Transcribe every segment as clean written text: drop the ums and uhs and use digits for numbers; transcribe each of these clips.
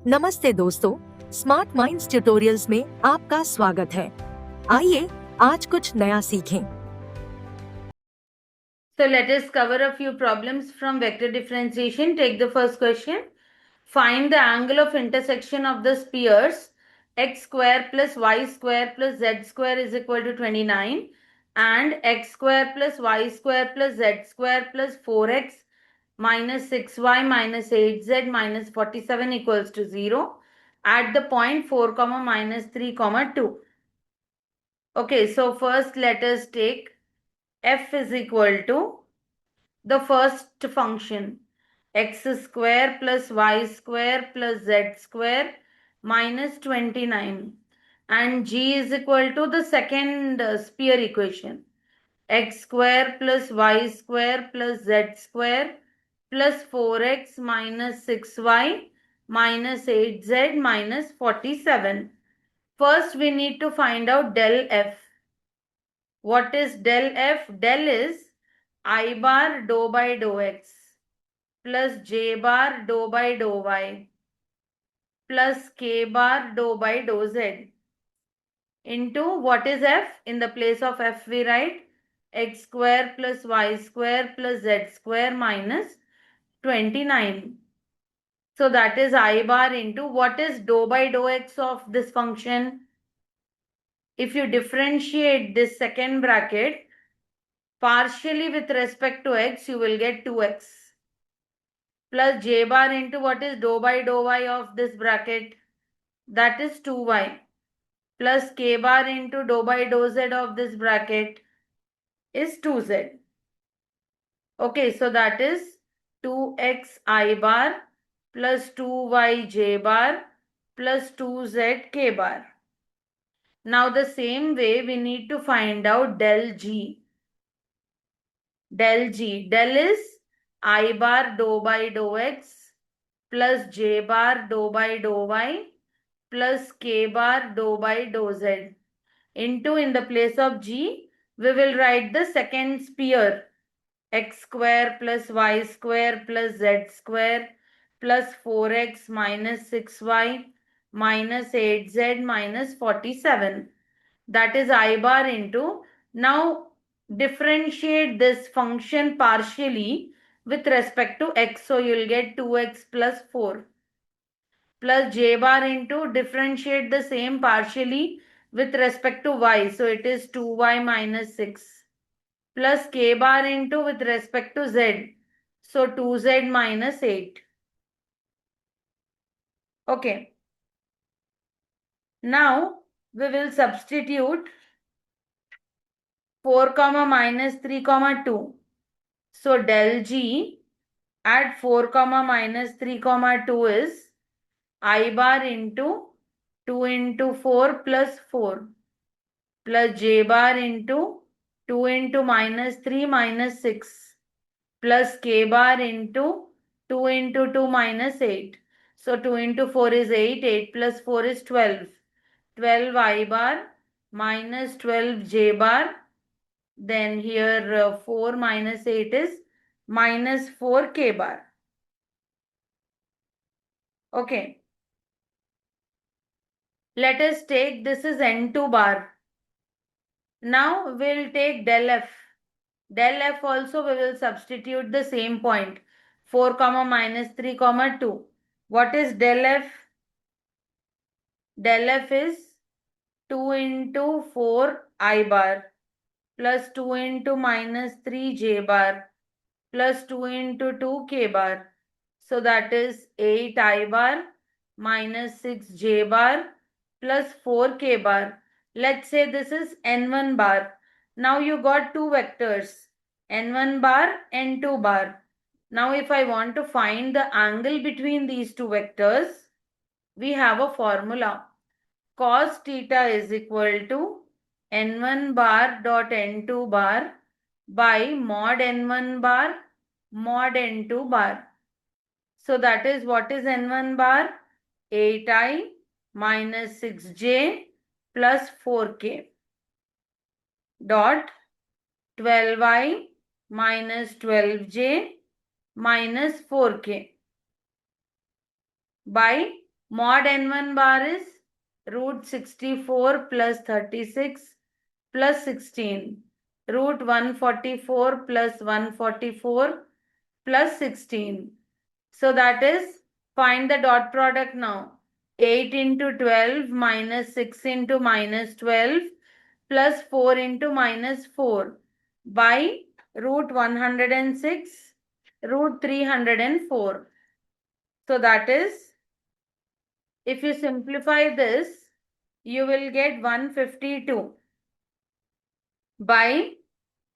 नमस्ते दोस्तों, smart minds tutorials में आपका स्वागत है। आइए आज कुछ नया सीखें। So let us cover a few problems from vector differentiation. Take the first question. Find the angle of intersection of the spheres x square plus y square plus z square is equal to 29 and x square plus y square plus z square plus 4x minus 6y minus 8z minus 47 equals to 0 at the point 4 comma minus 3 comma 2. Okay, so first let us take f is equal to the first function x square plus y square plus z square minus 29 and g is equal to the second sphere equation x square plus y square plus z square plus 4x minus 6y minus 8z minus 47. First we need to find out del f. What is del f? Del is I bar dou by dou x plus j bar dou by dou y plus k bar dou by dou z into what is f? In the place of f we write x square plus y square plus z square minus 29. So that is I bar into what is dou by dou x of this function? If you differentiate this second bracket partially with respect to x, you will get 2x plus j bar into what is dou by dou y of this bracket, that is 2y plus k bar into dou by dou z of this bracket is 2z. Okay, so that is 2x I bar plus 2y j bar plus 2z k bar. Now the same way we need to find out del g. Del g, del is I bar dou by dou x plus j bar dou by dou y plus k bar dou by dou z into, in the place of g we will write the second sphere x square plus y square plus z square plus 4x minus 6y minus 8z minus 47. That is I bar into. Now differentiate this function partially with respect to x. So you will get 2x plus 4 plus j bar into, differentiate the same partially with respect to y. So it is 2y minus 6 plus k bar into with respect to z. So 2z minus 8. Okay. Now we will substitute 4 comma minus 3 comma 2. So del g at 4 comma minus 3 comma 2 is I bar into 2 into 4 plus 4 plus j bar into 2 into minus 3 minus 6 plus k bar into 2 into 2 minus 8. So 2 into 4 is 8, 8 plus 4 is 12. 12 I bar minus 12 j bar. Then here 4 minus 8 is minus 4 k bar. Okay. Let us take, this is n2 bar. Now we'll take del f. Del f also we will substitute the same point. 4 comma minus 3 comma 2. What is del f? Del f is 2 into 4 I bar plus 2 into minus 3 j bar plus 2 into 2 k bar. So that is 8 I bar minus 6 j bar plus 4 k bar. Let's say this is n1 bar. Now you got two vectors, n1 bar, n2 bar. Now if I want to find the angle between these two vectors, we have a formula. Cos theta is equal to n1 bar dot n2 bar by mod n1 bar mod n2 bar. So that is, what is n1 bar? 8i minus 6j plus 4k dot 12i minus 12j minus 4k by Mod n1 bar is root 64 plus 36 plus 16. Root 144 plus 144 plus 16. So that is, find the dot product now. 8 into 12 minus 6 into minus 12 plus 4 into minus 4 by root 106 root 304. So that is, if you simplify this, you will get 152 by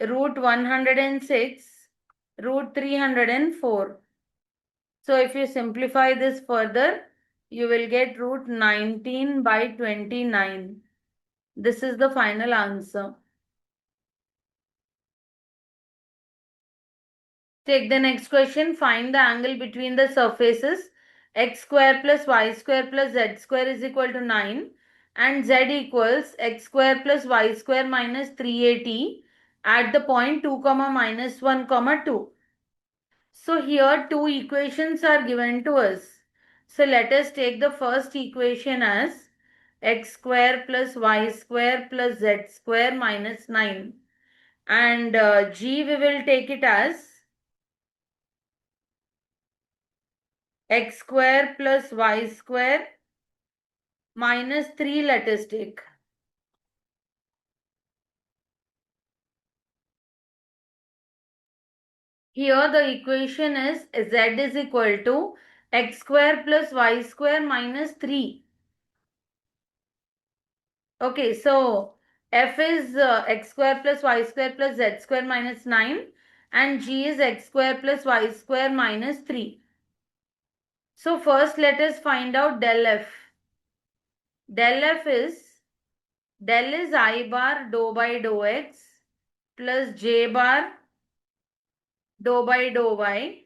root 106 root 304. So if you simplify this further, you will get root 19 by 29. This is the final answer. Take the next question. Find the angle between the surfaces x square plus y square plus z square is equal to 9 and z equals x square plus y square minus 3at at the point 2 comma minus 1 comma 2. So here two equations are given to us. So let us take the first equation as x square plus y square plus z square minus 9. And g we will take it as x square plus y square minus 3, let us take. Here the equation is z is equal to x square plus y square minus 3. Okay, so f is x square plus y square plus z square minus 9 and g is x square plus y square minus 3. So first let us find out del f. Del f is del is I bar dou by dou x plus j bar dou by dou y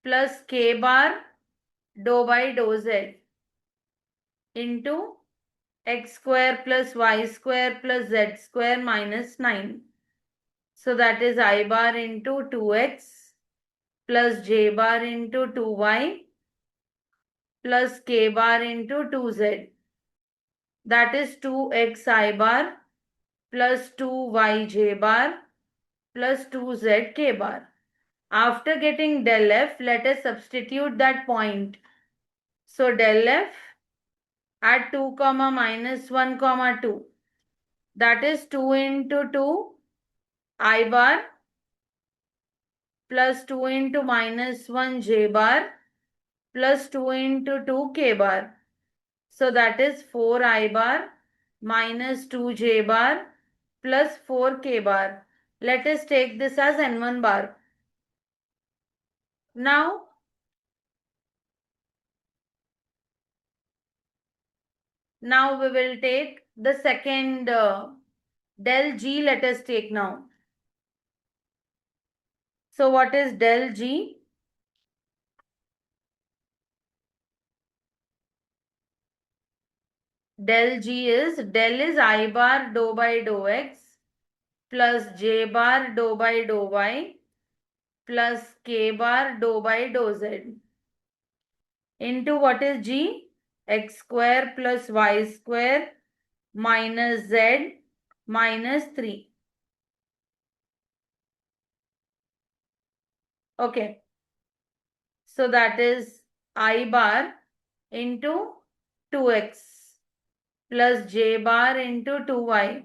plus k bar dou by dou z into x square plus y square plus z square minus 9. So that is I bar into 2x plus j bar into 2y plus k bar into 2z. That is 2x I bar plus 2yj bar plus 2z k bar. After getting del f, let us substitute that point. So del f at 2 comma minus 1 comma 2. That is 2 into 2 I bar plus 2 into minus 1 j bar plus 2 into 2 k bar. So that is 4 I bar minus 2 j bar plus 4 k bar. Let us take this as n1 bar. Now we will take the second del g. Let us take now. So what is del g? Del g is I bar dou by dou x plus j bar dou by dou y plus k bar dou by dou z into what is g? X square plus y square minus z minus 3. Okay. So that is I bar into 2x plus j bar into 2y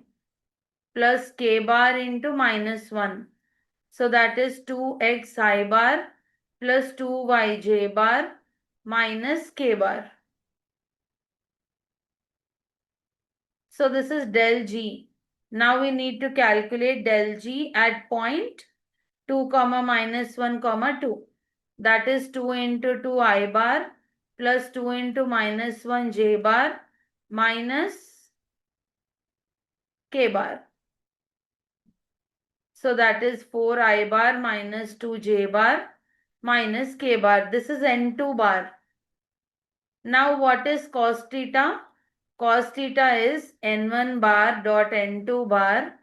plus k bar into minus 1. So that is 2x I bar plus 2yj bar minus k bar. So this is del g. Now we need to calculate del g at point 2 comma minus 1 comma 2. That is 2 into 2 I bar plus 2 into minus 1 j bar minus k bar. So that is 4 I bar minus 2 j bar minus k bar. This is n2 bar. Now what is cos theta? Cos theta is n1 bar dot n2 bar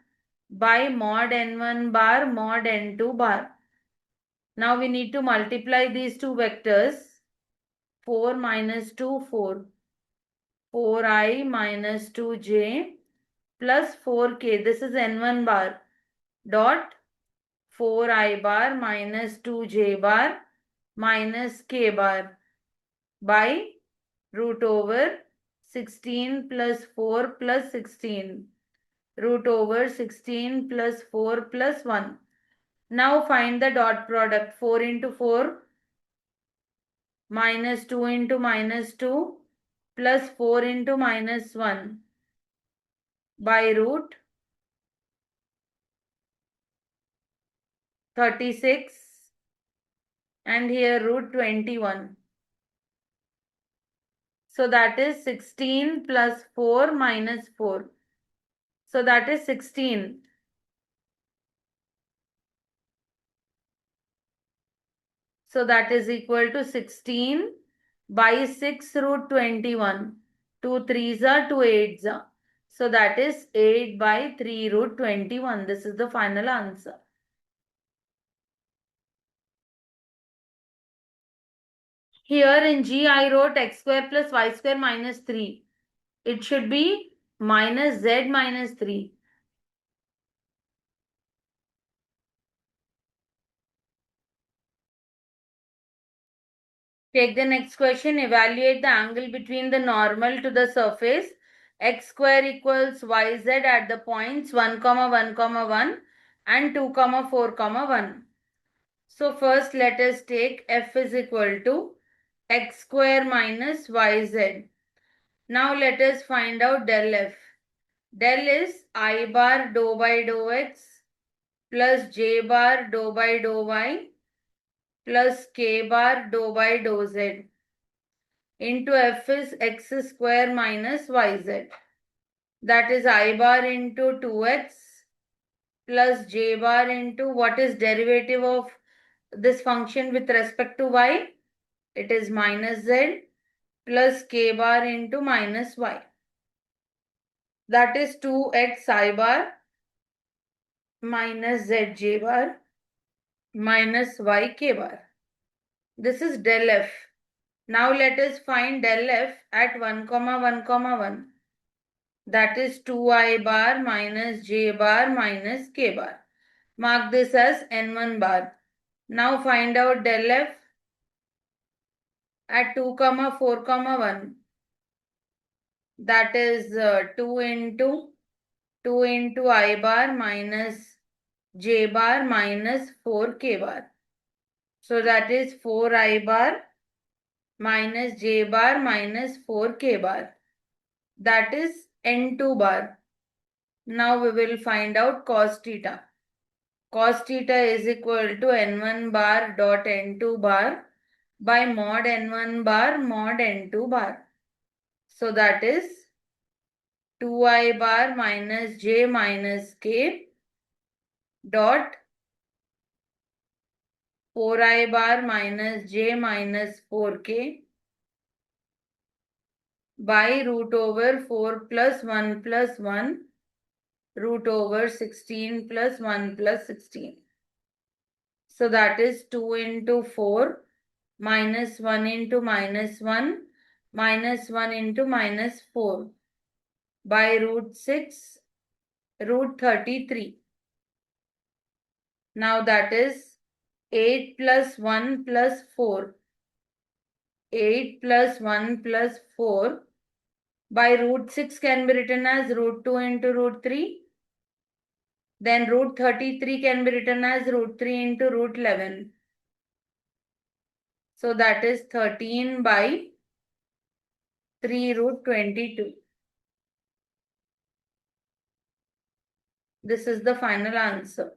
by mod n1 bar mod n2 bar. Now we need to multiply these two vectors. 4 minus 2, 4. 4i minus 2j plus 4k. This is n1 bar dot 4i bar minus 2j bar minus k bar by root over 16 plus 4 plus 16. Root over 16 plus 4 plus 1. Now find the dot product. 4 into 4 minus 2 into minus 2 plus 4 into minus 1 by root 36 and here root 21. So that is 16 plus 4 minus 4. So that is 16. So that is equal to 16 by 6 root 21. 2 3s are 2 8s are. So that is 8 by 3 root 21. This is the final answer. Here in G I wrote x square plus y square minus 3. It should be minus z minus 3. Take the next question. Evaluate the angle between the normal to the surface. X square equals yz at the points 1, 1, 1 and 2, 4, 1. So first let us take f is equal to x square minus yz. Now let us find out del f. Del is I bar dou by dou x plus j bar dou by dou y plus k bar dou by dou z into f is x square minus yz. That is I bar into 2x plus j bar into what is derivative of this function with respect to y? It is minus z plus k bar into minus y. That is 2x I bar minus zj bar minus y k bar. This is del f. Now let us find del f at 1, 1, 1. That is 2i bar minus j bar minus k bar. Mark this as n1 bar. Now find out del f at 2, 4, 1. That is 2 into I bar minus j bar minus 4k bar. So that is 4i bar minus j bar minus 4k bar. That is n2 bar. Now we will find out cos theta. Cos theta is equal to n1 bar dot n2 bar by mod n1 bar mod n2 bar. So that is 2i bar minus j minus k dot 4i bar minus j minus 4k by root over 4 plus 1 plus 1 root over 16 plus 1 plus 16. So that is 2 into 4 minus 1 into minus 1 minus 1 into minus 4 by root 6 root 33. Now that is 8 plus 1 plus 4. 8 plus 1 plus 4 by root 6 can be written as root 2 into root 3. Then root 33 can be written as root 3 into root 11. So that is 13 by 3 root 22. This is the final answer.